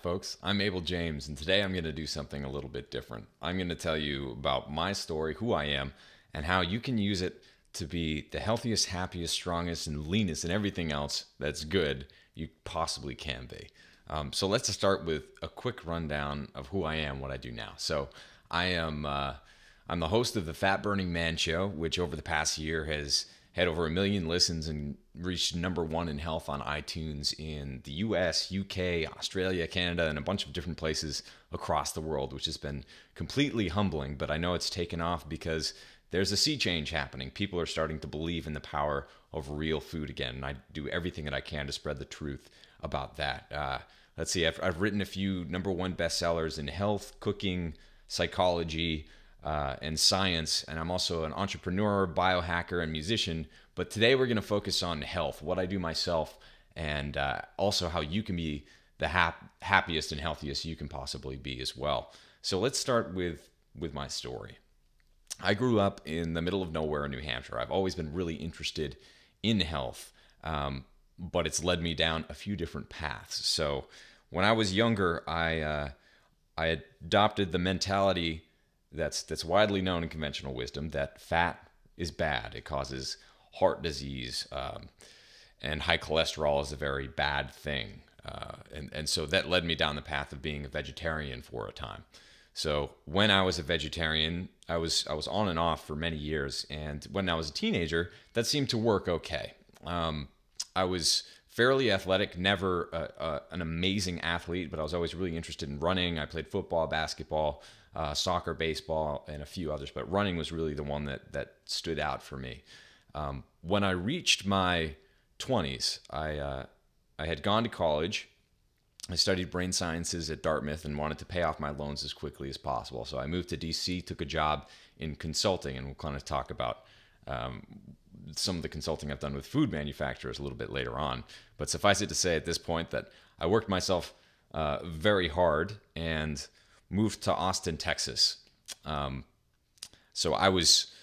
folks. I'm Abel James, and today I'm going to do something a little bit different. I'm going to tell you about my story, who I am, and how you can use it to be the healthiest, happiest, strongest, and leanest, and everything else that's good you possibly can be. So let's start with a quick rundown of who I am, what I do now. So I'm the host of the Fat Burning Man Show, which over the past year has had over 1 million listens and reached #1 in health on iTunes in the US, UK, Australia, Canada, and a bunch of different places across the world, which has been completely humbling. But I know it's taken off because there's a sea change happening. People are starting to believe in the power of real food again, and I do everything that I can to spread the truth about that. Let's see, I've written a few #1 bestsellers in health, cooking, psychology, and science, and I'm also an entrepreneur, biohacker, and musician. But today we're going to focus on health, what I do myself, and also how you can be the happiest and healthiest you can possibly be as well. So let's start with my story. I grew up in the middle of nowhere in New Hampshire. I've always been really interested in health, but it's led me down a few different paths. So when I was younger, I adopted the mentality that's widely known in conventional wisdom, that fat is bad. It causes heart disease, and high cholesterol is a very bad thing. And so that led me down the path of being a vegetarian for a time. So when I was a vegetarian, I was on and off for many years. And when I was a teenager, that seemed to work okay. I was fairly athletic, never an amazing athlete, but I was always really interested in running. I played football, basketball, soccer, baseball, and a few others, but running was really the one that stood out for me. When I reached my 20s, I had gone to college. I studied brain sciences at Dartmouth and wanted to pay off my loans as quickly as possible. So I moved to DC, took a job in consulting, and we'll kind of talk about some of the consulting I've done with food manufacturers a little bit later on. But suffice it to say at this point that I worked myself very hard and moved to Austin, Texas. So I was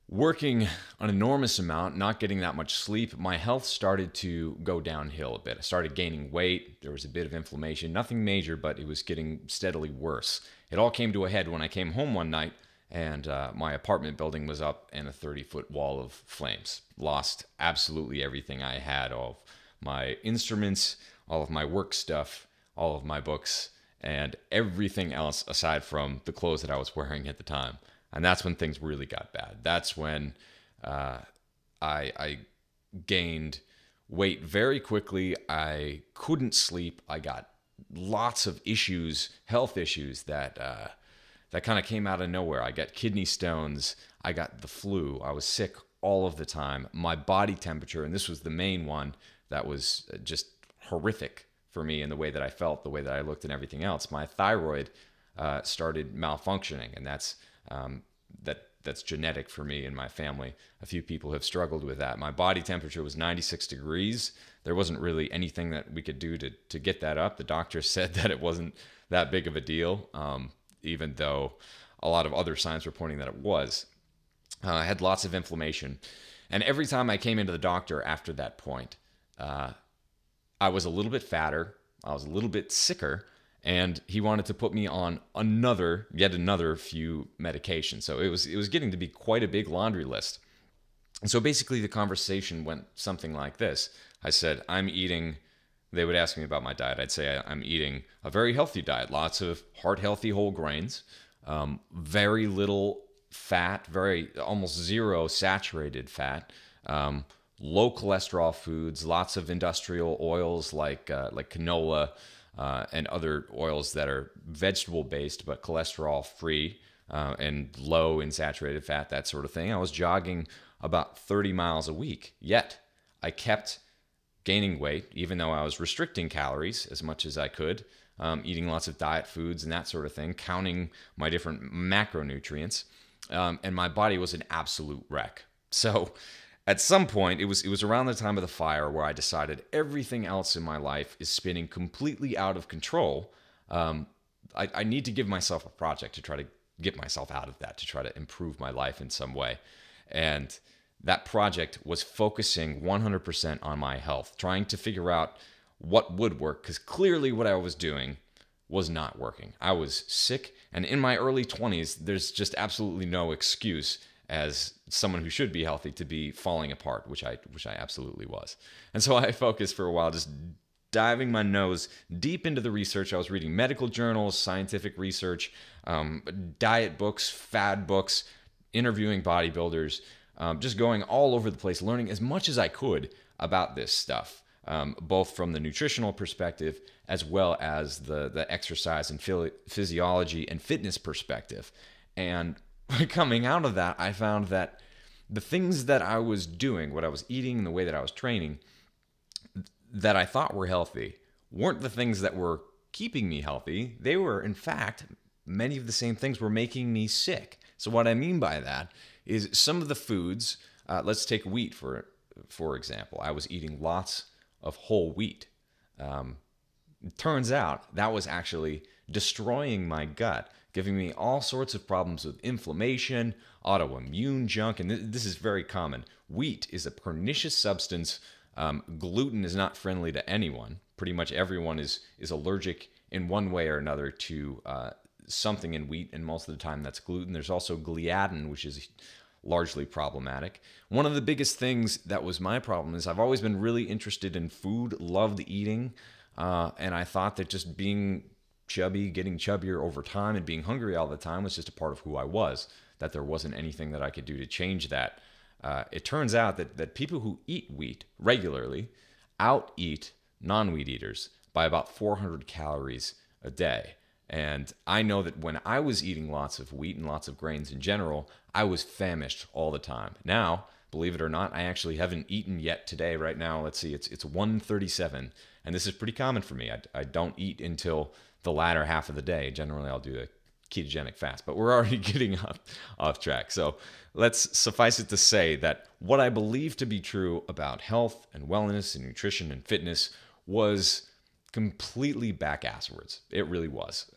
working an enormous amount, not getting that much sleep. My health started to go downhill a bit. I started gaining weight. There was a bit of inflammation, nothing major, but it was getting steadily worse. It all came to a head when I came home one night and my apartment building was up in a 30-foot wall of flames. Lost absolutely everything I had, all of my instruments, all of my work stuff, all of my books, and everything else aside from the clothes that I was wearing at the time. And that's when things really got bad. That's when I gained weight very quickly. I couldn't sleep. I got lots of issues, health issues that kind of came out of nowhere. I got kidney stones. I got the flu. I was sick all of the time. My body temperature, and this was the main one that was just horrific for me in the way that I felt, the way that I looked, and everything else. My thyroid started malfunctioning, and that's genetic for me and my family. A few people have struggled with that. My body temperature was 96 degrees. There wasn't really anything that we could do to get that up. The doctor said that it wasn't that big of a deal, even though a lot of other signs were pointing that it was. I had lots of inflammation. And every time I came into the doctor after that point, I was a little bit fatter, I was a little bit sicker, and he wanted to put me on yet another few medications. So it was getting to be quite a big laundry list. And so basically the conversation went something like this. I said, they would ask me about my diet. I'd say I'm eating a very healthy diet, lots of heart-healthy whole grains, very little fat, almost zero saturated fat, low cholesterol foods, lots of industrial oils like canola, and other oils that are vegetable-based but cholesterol-free, and low in saturated fat, that sort of thing. I was jogging about 30 miles a week, yet I kept gaining weight, even though I was restricting calories as much as I could, eating lots of diet foods and that sort of thing, counting my different macronutrients, and my body was an absolute wreck. So at some point, it was around the time of the fire where I decided everything else in my life is spinning completely out of control. I need to give myself a project to try to get myself out of that, to try to improve my life in some way. And that project was focusing 100% on my health, trying to figure out what would work, because clearly what I was doing was not working. I was sick, and in my early 20s, there's just absolutely no excuse as someone who should be healthy to be falling apart, which I absolutely was. And so I focused for a while just diving my nose deep into the research. I was reading medical journals, scientific research, diet books, fad books, interviewing bodybuilders, just going all over the place, learning as much as I could about this stuff, both from the nutritional perspective as well as the exercise and physiology and fitness perspective. And coming out of that, I found that the things that I was doing, what I was eating, and the way that I was training, that I thought were healthy, weren't the things that were keeping me healthy. They were, in fact, many of the same things were making me sick. So what I mean by that is some of the foods, let's take wheat for example. I was eating lots of whole wheat. It turns out that was actually destroying my gut, giving me all sorts of problems with inflammation, autoimmune junk, and this is very common. Wheat is a pernicious substance. Gluten is not friendly to anyone. Pretty much everyone is allergic in one way or another to something in wheat, and most of the time that's gluten. There's also gliadin, which is largely problematic. One of the biggest things that was my problem is I've always been really interested in food, loved eating, and I thought that just being chubby, getting chubbier over time, and being hungry all the time was just a part of who I was, that there wasn't anything that I could do to change that. It turns out that people who eat wheat regularly out-eat non-wheat eaters by about 400 calories a day. And I know that when I was eating lots of wheat and lots of grains in general, I was famished all the time. Now, believe it or not, I actually haven't eaten yet today. Right now, let's see, it's 1:37, and this is pretty common for me. I don't eat until the latter half of the day. Generally, I'll do a ketogenic fast, but we're already getting off track. So let's suffice it to say that what I believe to be true about health and wellness and nutrition and fitness was completely back asswards. It really was.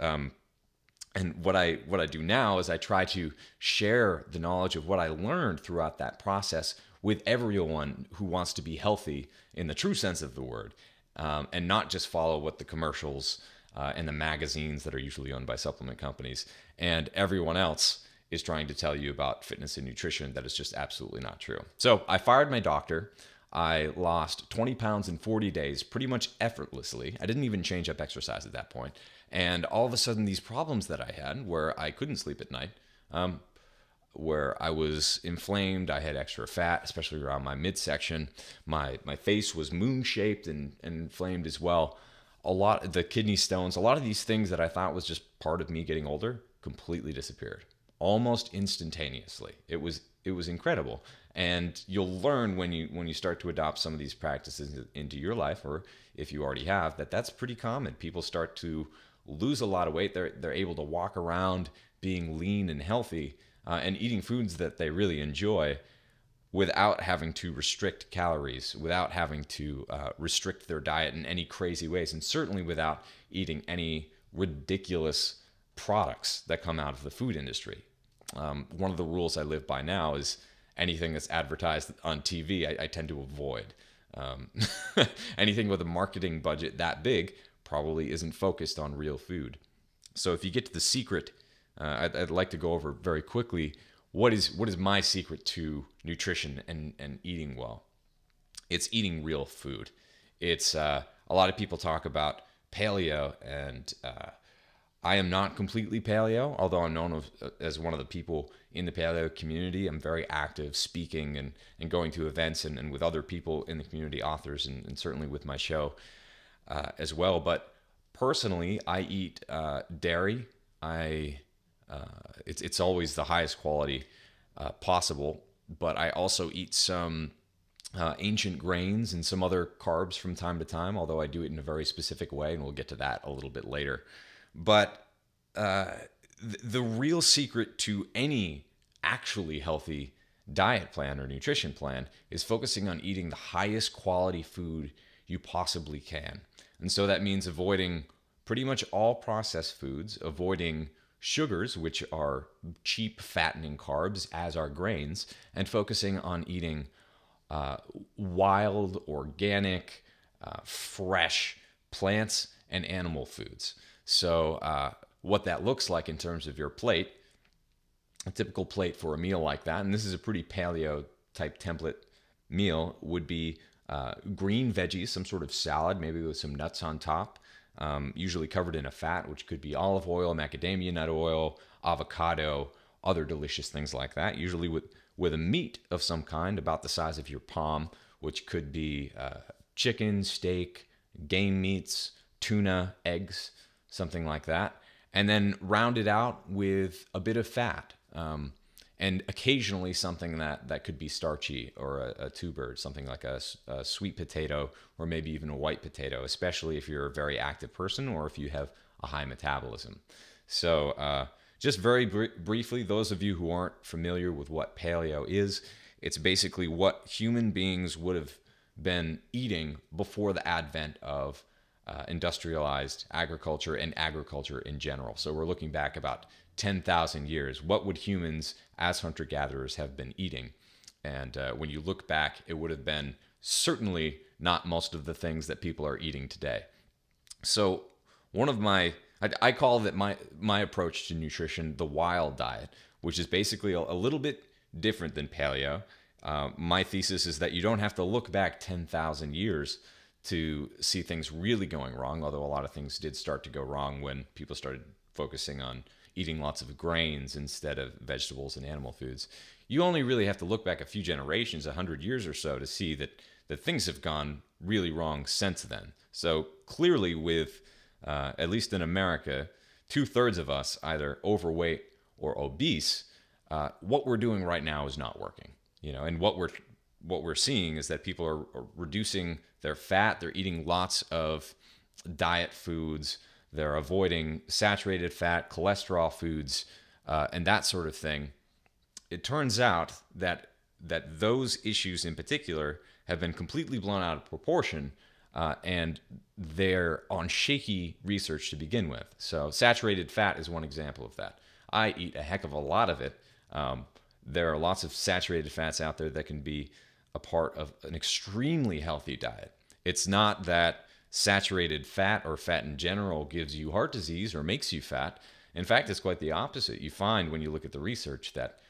And what I do now is I try to share the knowledge of what I learned throughout that process with everyone who wants to be healthy in the true sense of the word, and not just follow what the commercials and the magazines that are usually owned by supplement companies and everyone else is trying to tell you about fitness and nutrition. That is just absolutely not true. So I fired my doctor. I lost 20 pounds in 40 days pretty much effortlessly. I didn't even change up exercise at that point. And all of a sudden, these problems that I had where I couldn't sleep at night, where I was inflamed, I had extra fat, especially around my midsection. My face was moon-shaped and inflamed as well. A lot of the kidney stones, a lot of these things that I thought was just part of me getting older completely disappeared almost instantaneously. It was incredible. And you'll learn when you start to adopt some of these practices into your life, or if you already have, that's pretty common. People start to lose a lot of weight. They're able to walk around being lean and healthy and eating foods that they really enjoy without having to restrict calories, without having to restrict their diet in any crazy ways, and certainly without eating any ridiculous products that come out of the food industry. One of the rules I live by now is anything that's advertised on TV, I tend to avoid. Anything with a marketing budget that big probably isn't focused on real food. So if you get to the secret, I'd like to go over very quickly what is my secret to nutrition and eating well. It's eating real food. It's a lot of people talk about paleo, and I am not completely paleo, although I'm known as one of the people in the paleo community. I'm very active speaking and going to events and with other people in the community, authors, and certainly with my show as well. But personally, I eat dairy. It's always the highest quality possible, but I also eat some ancient grains and some other carbs from time to time, although I do it in a very specific way, and we'll get to that a little bit later. But the real secret to any actually healthy diet plan or nutrition plan is focusing on eating the highest quality food you possibly can. And so that means avoiding pretty much all processed foods, avoiding sugars, which are cheap fattening carbs, as are grains, and focusing on eating wild, organic, fresh plants and animal foods. So what that looks like in terms of your plate, a typical plate for a meal like that, and this is a pretty paleo type template meal, would be green veggies, some sort of salad, maybe with some nuts on top, usually covered in a fat, which could be olive oil, macadamia nut oil, avocado, other delicious things like that, usually with a meat of some kind about the size of your palm, which could be chicken, steak, game meats, tuna, eggs, something like that. And then round it out with a bit of fat. And occasionally something that could be starchy, or a tuber, something like a sweet potato, or maybe even a white potato, especially if you're a very active person or if you have a high metabolism. So just very briefly, those of you who aren't familiar with what paleo is, it's basically what human beings would have been eating before the advent of industrialized agriculture and agriculture in general. So we're looking back about 10,000 years. What would humans as hunter-gatherers have been eating? And when you look back, it would have been certainly not most of the things that people are eating today. So one of I call it my approach to nutrition the wild diet, which is basically a little bit different than paleo. My thesis is that you don't have to look back 10,000 years to see things really going wrong, although a lot of things did start to go wrong when people started focusing on eating lots of grains instead of vegetables and animal foods. You only really have to look back a few generations, 100 years or so, to see that things have gone really wrong since then. So clearly with, at least in America, 2/3 of us either overweight or obese, what we're doing right now is not working. And what we're seeing is that people are reducing their fat. They're eating lots of diet foods. They're avoiding saturated fat, cholesterol foods, and that sort of thing. It turns out that those issues in particular have been completely blown out of proportion, and they're on shaky research to begin with. So saturated fat is one example of that. I eat a heck of a lot of it. There are lots of saturated fats out there that can be a part of an extremely healthy diet. It's not that saturated fat or fat in general gives you heart disease or makes you fat. In fact, it's quite the opposite. You find when you look at the research that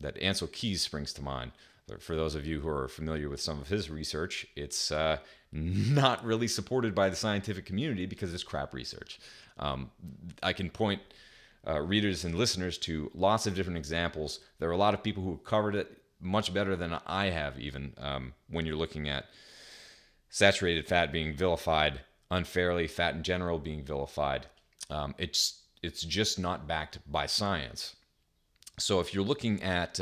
Ansel Keys springs to mind. For those of you who are familiar with some of his research, it's not really supported by the scientific community because it's crap research. I can point readers and listeners to lots of different examples. There are a lot of people who have covered it much better than I have, even when you're looking at saturated fat being vilified unfairly, fat in general being vilified. It's just not backed by science. So if you're looking at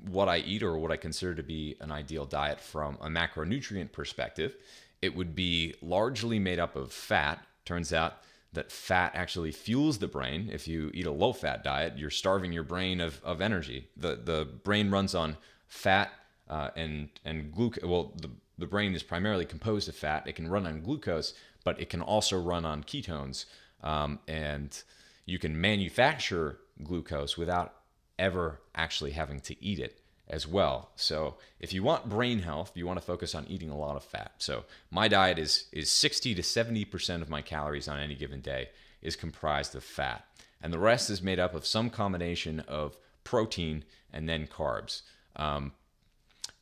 what I eat, or what I consider to be an ideal diet from a macronutrient perspective, it would be largely made up of fat. Turns out that fat actually fuels the brain. If you eat a low-fat diet, you're starving your brain of energy. The brain runs on fat and glucose. Well, the brain is primarily composed of fat. It can run on glucose, but it can also run on ketones. And you can manufacture glucose without ever actually having to eat it as well. So if you want brain health, you want to focus on eating a lot of fat. So my diet is 60 to 70% of my calories on any given day is comprised of fat. And the rest is made up of some combination of protein and then carbs.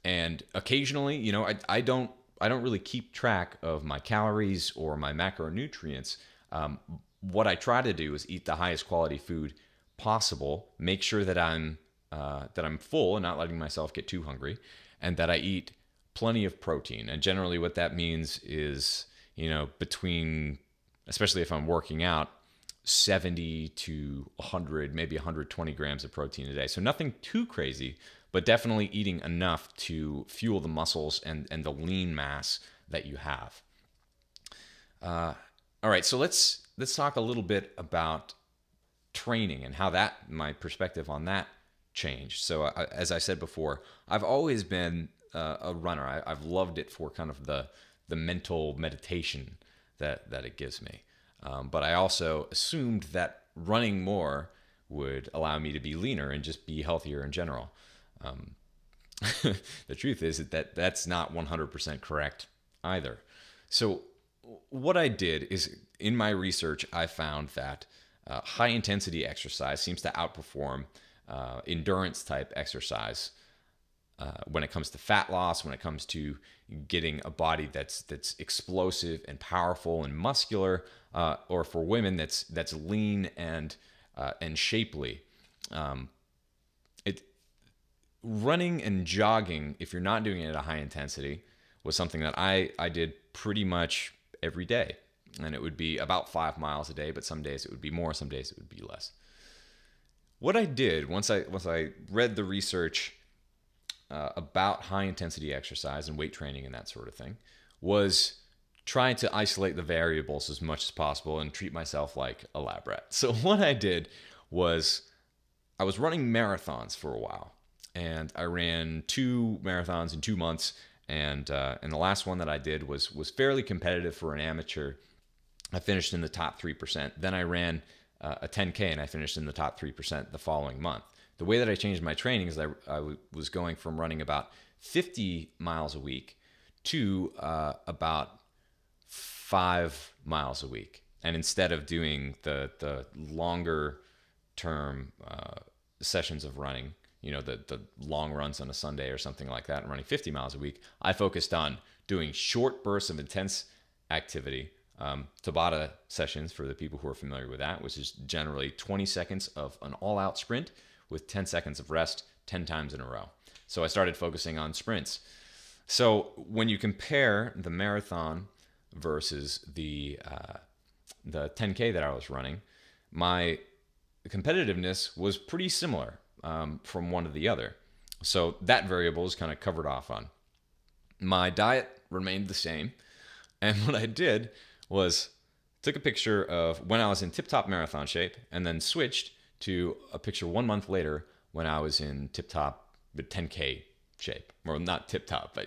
And occasionally, I don't really keep track of my calories or my macronutrients. What I try to do is eat the highest quality food possible, make sure that I'm full and not letting myself get too hungry, and that I eat plenty of protein. And generally what that means is, between, especially if I'm working out, 70 to 100, maybe 120 grams of protein a day. So nothing too crazy, but definitely eating enough to fuel the muscles and the lean mass that you have. All right, so let's talk a little bit about training and how my perspective on that changed. So as I said before, I've always been a runner. I've loved it for kind of the mental meditation that it gives me. But I also assumed that running more would allow me to be leaner and just be healthier in general. The truth is that that's not 100% correct either. So what I did is, in my research, I found that high intensity exercise seems to outperform endurance type exercise when it comes to fat loss, when it comes to getting a body that's explosive and powerful and muscular, or for women that's lean and shapely. It Running and jogging, if you're not doing it at a high intensity, was something that I did pretty much every day, and it would be about 5 miles a day. But some days it would be more, some days it would be less. What I did once I read the research about high intensity exercise and weight training and that sort of thing was try to isolate the variables as much as possible and treat myself like a lab rat. So what I did was I was running marathons for a while, and I ran 2 marathons in 2 months, and the last one that I did was fairly competitive for an amateur. I finished in the top 3%. Then I ran a 10K, and I finished in the top 3% the following month. The way that I changed my training is I was going from running about 50 miles a week to about 5 miles a week. And instead of doing the longer term sessions of running, the long runs on a Sunday or something like that, and running 50 miles a week, I focused on doing short bursts of intense activity. Tabata sessions, for the people who are familiar with that, which is generally 20 seconds of an all-out sprint with 10 seconds of rest 10 times in a row. So I started focusing on sprints. So when you compare the marathon versus the 10K that I was running, my competitiveness was pretty similar from one to the other. So that variable is kind of covered off on. My diet remained the same. And what I did was took a picture of when I was in tip-top marathon shape, and then switched to a picture 1 month later when I was in tip-top 10K shape. Well, not tip-top, but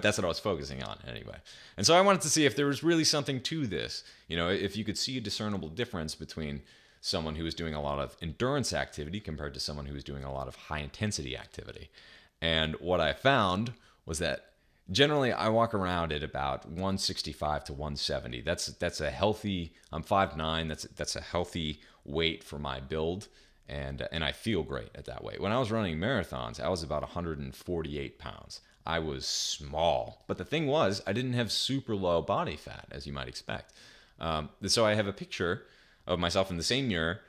that's what I was focusing on anyway. And so I wanted to see if there was really something to this. If you could see a discernible difference between someone who was doing a lot of endurance activity compared to someone who was doing a lot of high-intensity activity. And what I found was that generally I walk around at about 165 to 170. That's a healthy. I'm 5'9". That's a healthy weight for my build, and I feel great at that weight. When I was running marathons, I was about 148 pounds. I was small, but the thing was, I didn't have super low body fat, as you might expect. So I have a picture of myself in the same mirror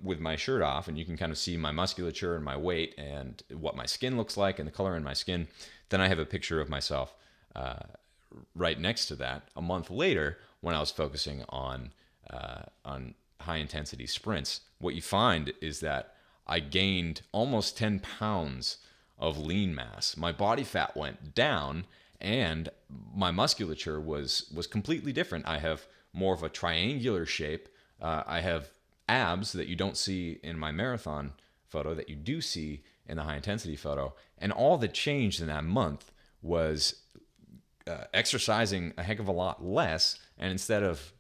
with my shirt off, and you can kind of see my musculature and my weight and what my skin looks like and the color in my skin. Then I have a picture of myself right next to that a month later when I was focusing on high intensity sprints. What you find is that I gained almost 10 pounds of lean mass. My body fat went down, and my musculature was completely different. I have more of a triangular shape. I have abs that you don't see in my marathon photo that you do see in the high intensity photo. And all that changed in that month was exercising a heck of a lot less. And instead of,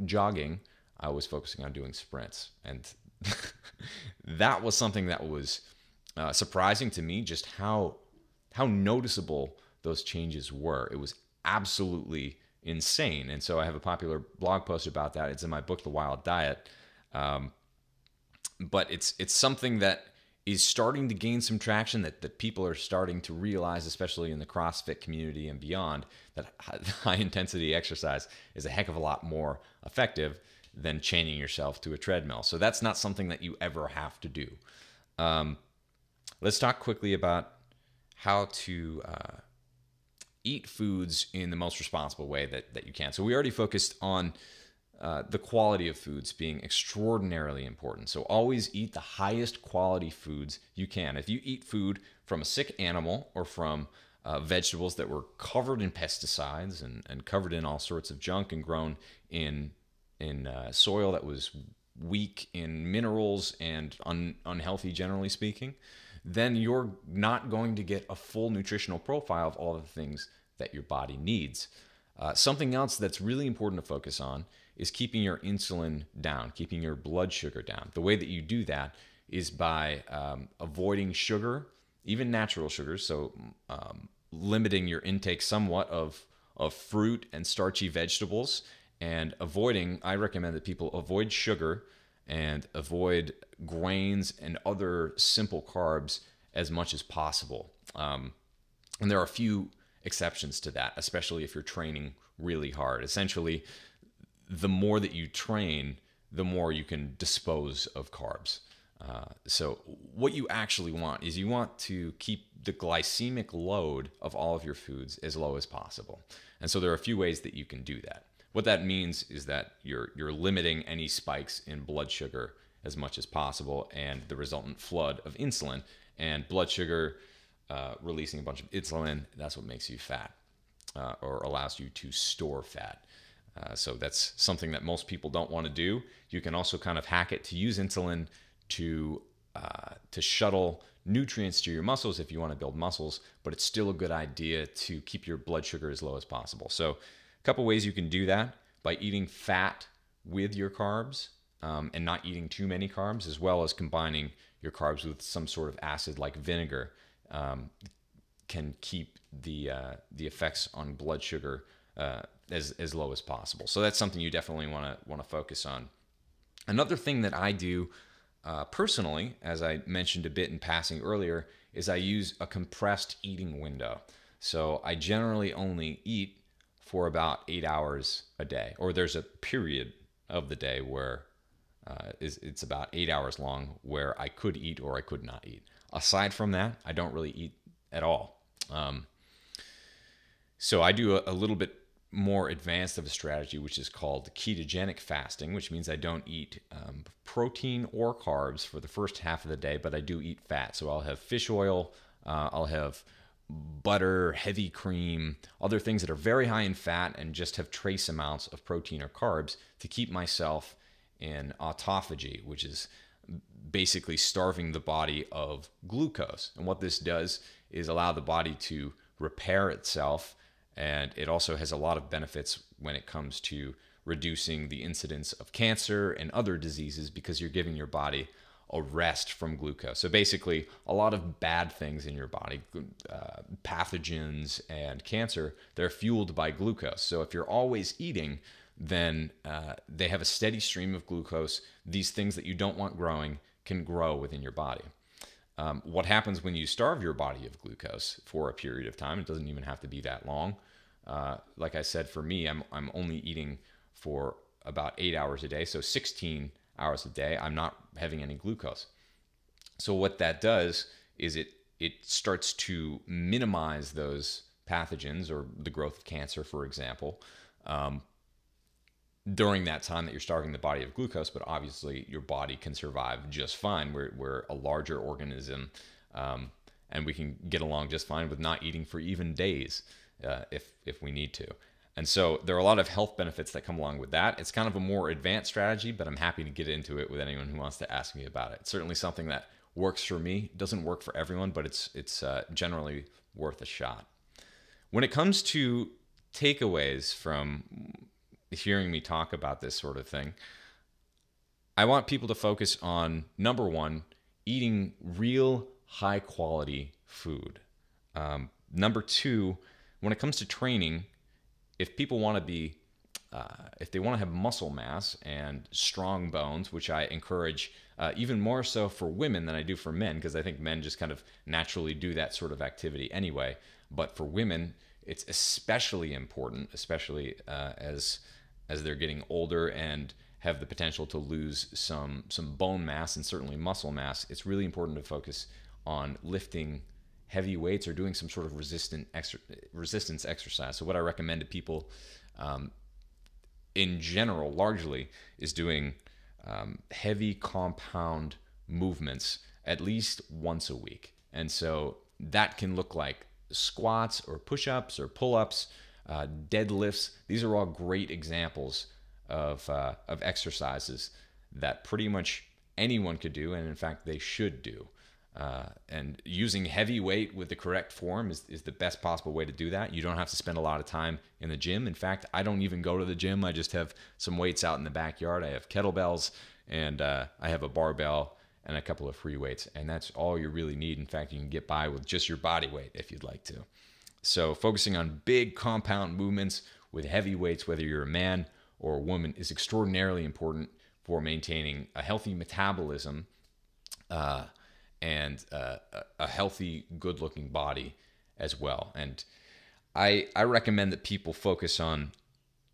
jogging, I was focusing on doing sprints. And that was something that was surprising to me, just how noticeable those changes were. It was absolutely insane. And so I have a popular blog post about that. It's in my book, The Wild Diet. But it's something that is starting to gain some traction, that people are starting to realize, especially in the CrossFit community and beyond, that high intensity exercise is a heck of a lot more effective than chaining yourself to a treadmill. So that's not something that you ever have to do. Let's talk quickly about how to eat foods in the most responsible way that you can. So we already focused on the quality of foods being extraordinarily important. So always eat the highest quality foods you can. If you eat food from a sick animal or from vegetables that were covered in pesticides and covered in all sorts of junk and grown in soil that was weak in minerals and unhealthy, generally speaking, then you're not going to get a full nutritional profile of all the things that your body needs. Something else that's really important to focus on is keeping your insulin down, keeping your blood sugar down. The way that you do that is by avoiding sugar, even natural sugars, so limiting your intake somewhat of of fruit and starchy vegetables, and I recommend that people avoid sugar and avoid grains and other simple carbs as much as possible. And there are a few exceptions to that, especially if you're training really hard. Essentially, the more that you train, the more you can dispose of carbs. So what you actually want is you want to keep the glycemic load of all of your foods as low as possible. And so there are a few ways that you can do that. What that means is that you're limiting any spikes in blood sugar as much as possible and the resultant flood of insulin. And blood sugar releasing a bunch of insulin, that's what makes you fat or allows you to store fat. So that's something that most people don't want to do. You can also kind of hack it to use insulin to shuttle nutrients to your muscles if you want to build muscles, but it's still a good idea to keep your blood sugar as low as possible. So a couple ways you can do that: by eating fat with your carbs and not eating too many carbs, as well as combining your carbs with some sort of acid like vinegar can keep the effects on blood sugar as low as possible. So that's something you definitely want to focus on. Another thing that I do personally, as I mentioned a bit in passing earlier, is I use a compressed eating window. So I generally only eat for about 8 hours a day, or there's a period of the day where it's about 8 hours long where I could eat or I could not eat. Aside from that, I don't really eat at all. So I do a little bit more advanced of a strategy, which is called ketogenic fasting, which means I don't eat protein or carbs for the first half of the day, but I do eat fat. So I'll have fish oil, I'll have butter, heavy cream, other things that are very high in fat, and just have trace amounts of protein or carbs to keep myself in autophagy, which is basically starving the body of glucose. And what this does is allow the body to repair itself. And it also has a lot of benefits when it comes to reducing the incidence of cancer and other diseases, because you're giving your body a rest from glucose. So basically, a lot of bad things in your body, pathogens and cancer, they're fueled by glucose. So if you're always eating, then they have a steady stream of glucose. These things that you don't want growing can grow within your body. What happens when you starve your body of glucose for a period of time? It doesn't even have to be that long. Like I said, for me, I'm only eating for about 8 hours a day, so 16 hours a day. I'm not having any glucose. So what that does is it starts to minimize those pathogens or the growth of cancer, for example, during that time that you're starving the body of glucose. But obviously your body can survive just fine. We're a larger organism, and we can get along just fine with not eating for even days if we need to. And so there are a lot of health benefits that come along with that. It's kind of a more advanced strategy, but I'm happy to get into it with anyone who wants to ask me about it. It's certainly something that works for me. It doesn't work for everyone, but it's generally worth a shot. When it comes to takeaways from hearing me talk about this sort of thing, I want people to focus on, number one, eating real high quality food. Number two, when it comes to training, if people want to be, if they want to have muscle mass and strong bones, which I encourage even more so for women than I do for men, because I think men just kind of naturally do that sort of activity anyway. But for women, it's especially important, especially as they're getting older and have the potential to lose some bone mass and certainly muscle mass. It's really important to focus on lifting heavy weights or doing some sort of resistance exercise. So what I recommend to people in general, largely, is doing heavy compound movements at least once a week. And so that can look like squats or push-ups or pull-ups, deadlifts. These are all great examples of exercises that pretty much anyone could do, and in fact they should do. And using heavy weight with the correct form is the best possible way to do that. You don't have to spend a lot of time in the gym. In fact, I don't even go to the gym. I just have some weights out in the backyard. I have kettlebells, and I have a barbell and a couple of free weights, and that's all you really need. In fact, you can get by with just your body weight if you'd like to. So focusing on big compound movements with heavy weights, whether you're a man or a woman, is extraordinarily important for maintaining a healthy metabolism and a healthy, good-looking body as well. And I recommend that people focus on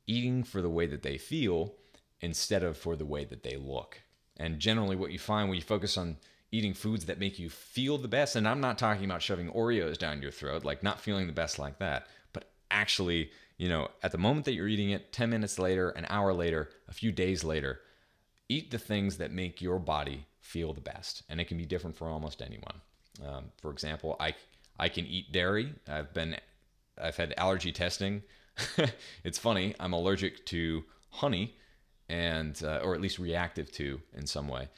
eating for the way that they feel instead of for the way that they look. And generally what you find when you focus on eating foods that make you feel the best, and I'm not talking about shoving Oreos down your throat, like not feeling the best like that, but actually, at the moment that you're eating it, 10 minutes later, an hour later, a few days later, eat the things that make your body feel the best. And it can be different for almost anyone. For example, I can eat dairy. I've had allergy testing. It's funny, I'm allergic to honey, and or at least reactive to in some way,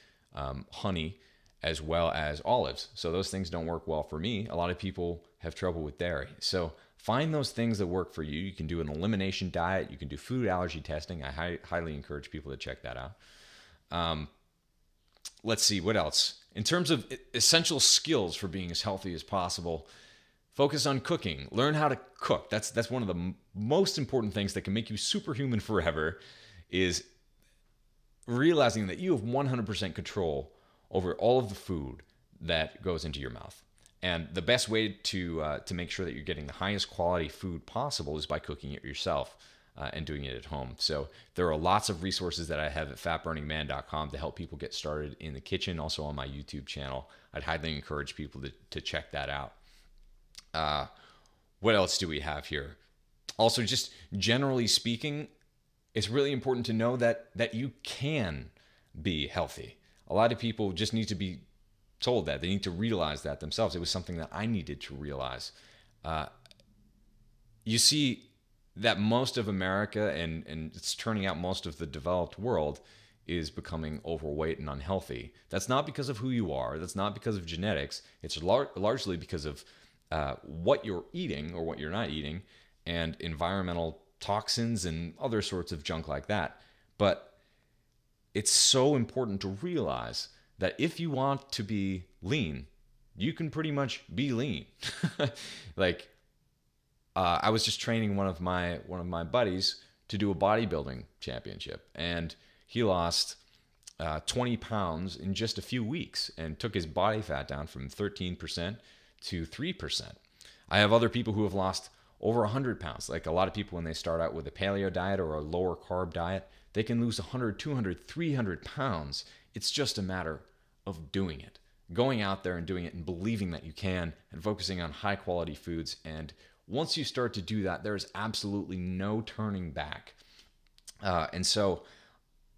honey, as well as olives. So those things don't work well for me. A lot of people have trouble with dairy. So find those things that work for you. You can do an elimination diet. You can do food allergy testing. I highly encourage people to check that out. Let's see, what else? In terms of essential skills for being as healthy as possible, focus on cooking. Learn how to cook. That's one of the most important things that can make you superhuman forever, is realizing that you have 100% control over all of the food that goes into your mouth. And the best way to make sure that you're getting the highest quality food possible is by cooking it yourself and doing it at home. So there are lots of resources that I have at fatburningman.com to help people get started in the kitchen, also on my YouTube channel. I'd highly encourage people to check that out. What else do we have here? Also, just generally speaking, it's really important to know that you can be healthy. A lot of people just need to be told that. They need to realize that themselves. It was something that I needed to realize. You see that most of America, and it's turning out most of the developed world, is becoming overweight and unhealthy. That's not because of who you are. That's not because of genetics. It's largely because of what you're eating or what you're not eating, and environmental toxins and other sorts of junk like that. But it's so important to realize that if you want to be lean, you can pretty much be lean. Like, I was just training one of my buddies to do a bodybuilding championship, and he lost 20 pounds in just a few weeks and took his body fat down from 13% to 3%. I have other people who have lost over 100 pounds. Like a lot of people, when they start out with a paleo diet or a lower carb diet, they can lose 100, 200, 300 pounds. It's just a matter of doing it. Going out there and doing it and believing that you can, and focusing on high quality foods. And once you start to do that, there's absolutely no turning back. And so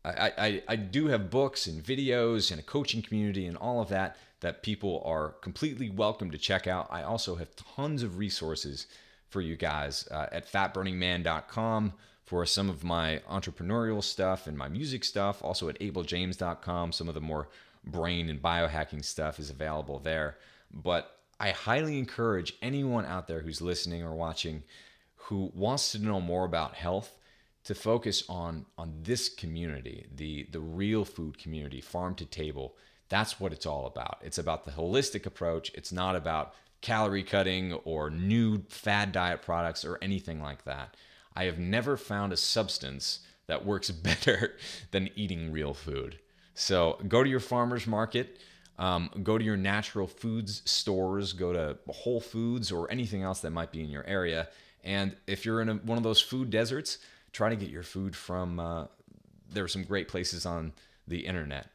I do have books and videos and a coaching community and all of that people are completely welcome to check out. I also have tons of resources for you guys at fatburningman.com for some of my entrepreneurial stuff and my music stuff. Also at abeljames.com, some of the more brain and biohacking stuff is available there. But I highly encourage anyone out there who's listening or watching who wants to know more about health to focus on this community, the real food community, farm to table. That's what it's all about. It's about the holistic approach. It's not about calorie cutting or new fad diet products or anything like that. I have never found a substance that works better than eating real food. So go to your farmer's market, go to your natural foods stores, go to Whole Foods or anything else that might be in your area. And if you're in one of those food deserts, try to get your food from, there are some great places on the internet.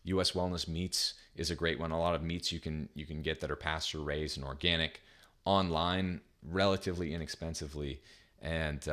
US Wellness Meats is a great one. A lot of meats you can get that are pasture raised and organic online relatively inexpensively. And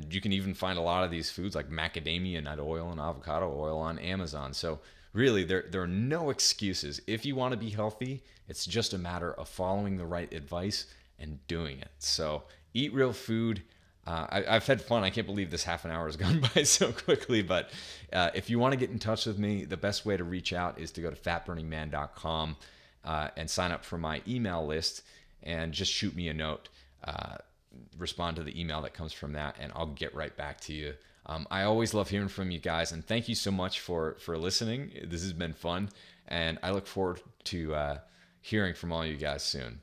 you can even find a lot of these foods like macadamia nut oil and avocado oil on Amazon. So really, there are no excuses. If you want to be healthy, it's just a matter of following the right advice and doing it. So eat real food. I've had fun. I can't believe this half an hour has gone by so quickly. But if you want to get in touch with me, the best way to reach out is to go to fatburningman.com and sign up for my email list and just shoot me a note. Respond to the email that comes from that, and I'll get right back to you. I always love hearing from you guys, and thank you so much for listening. This has been fun, and I look forward to hearing from all you guys soon.